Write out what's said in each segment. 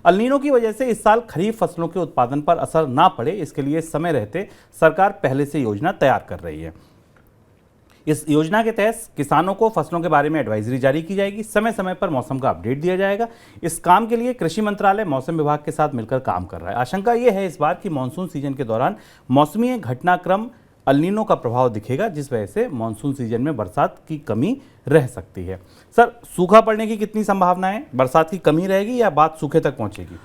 El Nino की वजह से इस साल खरीफ फसलों के उत्पादन पर असर ना पड़े, इसके लिए समय रहते सरकार पहले से योजना तैयार कर रही है। इस योजना के तहत किसानों को फसलों के बारे में एडवाइजरी जारी की जाएगी, समय समय पर मौसम का अपडेट दिया जाएगा। इस काम के लिए कृषि मंत्रालय मौसम विभाग के साथ मिलकर काम कर रहा है। आशंका यह है इस बार कि मानसून सीजन के दौरान मौसमी घटनाक्रम अल नीनो का प्रभाव दिखेगा, जिस वजह से मानसून सीजन में बरसात की कमी रह सकती है। सर, सूखा पड़ने की कितनी संभावना है? बरसात की कमी रहेगी या बात सूखे तक पहुंचेगी?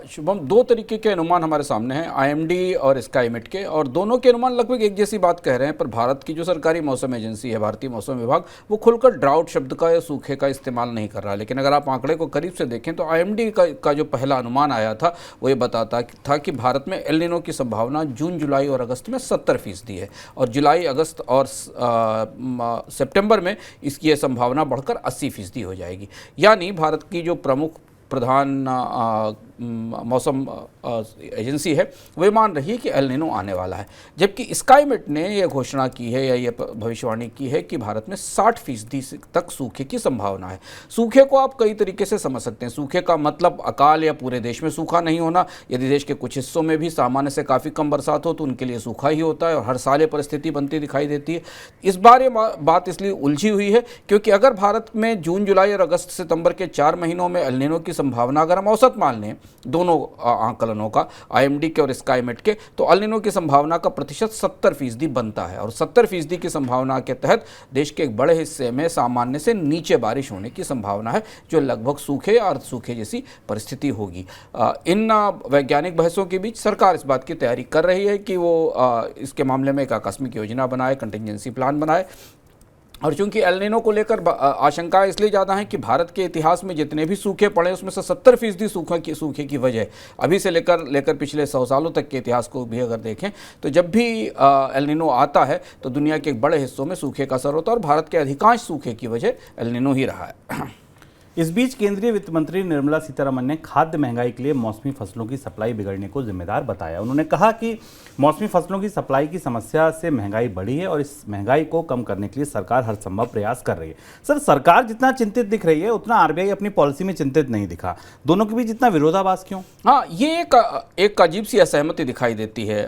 शुभम, दो तरीके के अनुमान हमारे सामने हैं, आईएमडी और स्काईमेट के, और दोनों के अनुमान लगभग एक जैसी बात कह रहे हैं। पर भारत की जो सरकारी मौसम एजेंसी है, भारतीय मौसम विभाग, वो खुलकर ड्राउट शब्द का या सूखे का इस्तेमाल नहीं कर रहा। लेकिन अगर आप आंकड़े को करीब से देखें तो आईएमडी का जो पहला अनुमान आया था वो ये बताता था कि भारत में एल नीनो की संभावना जून, जुलाई और अगस्त में 70% है, और जुलाई, अगस्त और सितंबर में इसकी यह संभावना बढ़कर 80% हो जाएगी। यानी भारत की जो प्रधान मौसम एजेंसी है वो मान रही है कि एल नीनो आने वाला है। जबकि स्काईमेट ने यह घोषणा की है या ये भविष्यवाणी की है कि भारत में 60% तक सूखे की संभावना है। सूखे को आप कई तरीके से समझ सकते हैं। सूखे का मतलब अकाल या पूरे देश में सूखा नहीं होना। यदि देश के कुछ हिस्सों में भी सामान्य से काफ़ी कम बरसात हो तो उनके लिए सूखा ही होता है, और हर साल ये परिस्थिति बनती दिखाई देती है। इस बार ये बात इसलिए उलझी हुई है क्योंकि अगर भारत में जून, जुलाई और अगस्त, सितंबर के 4 महीनों में एल नीनो की संभावना अगर हम औसत मान लें दोनों आंकलनों का, आईएमडी के और स्काईमेट के, तो एल नीनो की संभावना का प्रतिशत 70% बनता है। और 70% की संभावना के तहत देश के एक बड़े हिस्से में सामान्य से नीचे बारिश होने की संभावना है, जो लगभग सूखे और सूखे जैसी परिस्थिति होगी। इन वैज्ञानिक बहसों के बीच सरकार इस बात की तैयारी कर रही है कि वो इसके मामले में एक आकस्मिक योजना बनाए, कंटिजेंसी प्लान बनाए। और चूंकि एल नीनो को लेकर आशंका इसलिए ज़्यादा है कि भारत के इतिहास में जितने भी सूखे पड़े उसमें से 70% सूखे की वजह अभी से लेकर पिछले 100 सालों तक के इतिहास को भी अगर देखें तो जब भी एल नीनो आता है तो दुनिया के बड़े हिस्सों में सूखे का असर होता है, और भारत के अधिकांश सूखे की वजह एल नीनो ही रहा है। इस बीच केंद्रीय वित्त मंत्री निर्मला सीतारमण ने खाद्य महंगाई के लिए मौसमी फसलों की सप्लाई बिगड़ने को जिम्मेदार बताया। उन्होंने कहा कि मौसमी फसलों की सप्लाई की समस्या से महंगाई बढ़ी है और इस महंगाई को कम करने के लिए सरकार हर संभव प्रयास कर रही है। सर, सरकार जितना चिंतित दिख रही है उतना आरबीआई अपनी पॉलिसी में चिंतित नहीं दिखा। दोनों के बीच इतना विरोधाभास क्यों? हाँ, ये एक अजीब सी असहमति दिखाई देती है।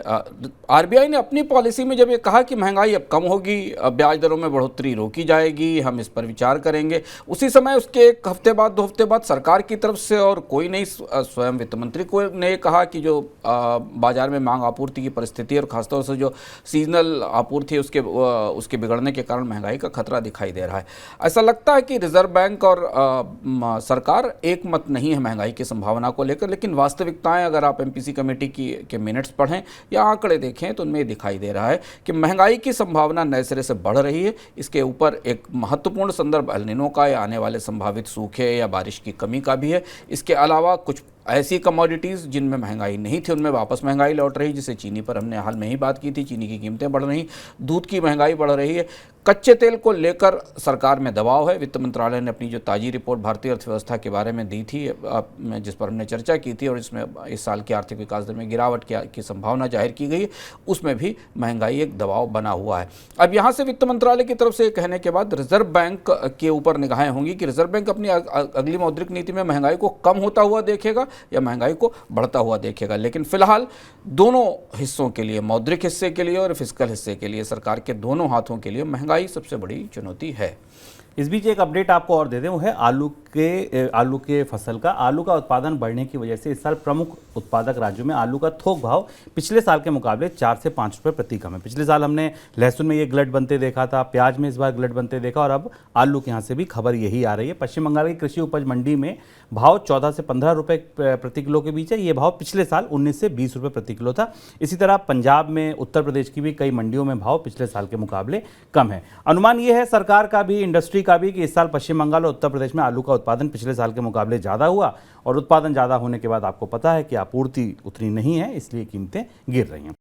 आरबीआई ने अपनी पॉलिसी में जब ये कहा कि महंगाई अब कम होगी, ब्याज दरों में बढ़ोतरी रोकी जाएगी, हम इस पर विचार करेंगे, उसी समय उसके एक हफ्ते बाद, 2 हफ्ते बाद सरकार की तरफ से और कोई नहीं, स्वयं वित्त मंत्री को ने कहा कि जो बाजार में मांग आपूर्ति की परिस्थिति और खासतौर से जो सीजनल आपूर्ति है उसके बिगड़ने के कारण महंगाई का खतरा दिखाई दे रहा है। ऐसा लगता है कि रिजर्व बैंक और सरकार एक मत नहीं है महंगाई की संभावना को लेकर, लेकिन वास्तविकताएं अगर आप एमपीसी कमेटी के मिनट्स पढ़ें या आंकड़े देखें तो उनमें दिखाई दे रहा है कि महंगाई की संभावना नए सिरे से बढ़ रही है। इसके ऊपर एक महत्वपूर्ण संदर्भ एल नीनो का या आने वाले संभावित सूखे या बारिश की कमी का भी है। इसके अलावा कुछ ऐसी कमोडिटीज़ जिनमें महंगाई नहीं थी उनमें वापस महंगाई लौट रही, जैसे चीनी पर हमने हाल में ही बात की थी, चीनी की कीमतें बढ़ रही, दूध की महंगाई बढ़ रही है। कच्चे तेल को लेकर सरकार में दबाव है। वित्त मंत्रालय ने अपनी जो ताज़ी रिपोर्ट भारतीय अर्थव्यवस्था के बारे में दी थी, जिस पर हमने चर्चा की थी, और इसमें इस साल की आर्थिक विकास दर में गिरावट की संभावना जाहिर की गई है, उसमें भी महंगाई एक दबाव बना हुआ है। अब यहाँ से वित्त मंत्रालय की तरफ से कहने के बाद रिजर्व बैंक के ऊपर निगाहें होंगी कि रिजर्व बैंक अपनी अगली मौद्रिक नीति में महंगाई को कम होता हुआ देखेगा या महंगाई को बढ़ता हुआ देखेगा। लेकिन फिलहाल दोनों हिस्सों के लिए, मौद्रिक हिस्से के लिए और फिस्कल हिस्से के लिए, सरकार के दोनों हाथों के लिए महंगाई सबसे बड़ी चुनौती है। इस बीच एक अपडेट आपको और दे दें, वो है आलू के फसल का। आलू का उत्पादन बढ़ने की वजह से इस साल प्रमुख उत्पादक राज्यों में आलू का थोक भाव पिछले साल के मुकाबले 4 से 5 रुपये प्रति कम है। पिछले साल हमने लहसुन में ये ग्लट बनते देखा था, प्याज में इस बार ग्लट बनते देखा, और अब आलू के यहाँ से भी खबर यही आ रही है। पश्चिम बंगाल की कृषि उपज मंडी में भाव 14 से 15 रुपये प्रति किलो के बीच है। ये भाव पिछले साल 19 से 20 रुपये प्रति किलो था। इसी तरह पंजाब में, उत्तर प्रदेश की भी कई मंडियों में भाव पिछले साल के मुकाबले कम है। अनुमान ये है सरकार का भी, इंडस्ट्री का भी, कि इस साल पश्चिम बंगाल और उत्तर प्रदेश में आलू का उत्पादन पिछले साल के मुकाबले ज़्यादा हुआ, और उत्पादन ज़्यादा होने के बाद आपको पता है कि आपूर्ति उतनी नहीं है, इसलिए कीमतें गिर रही हैं।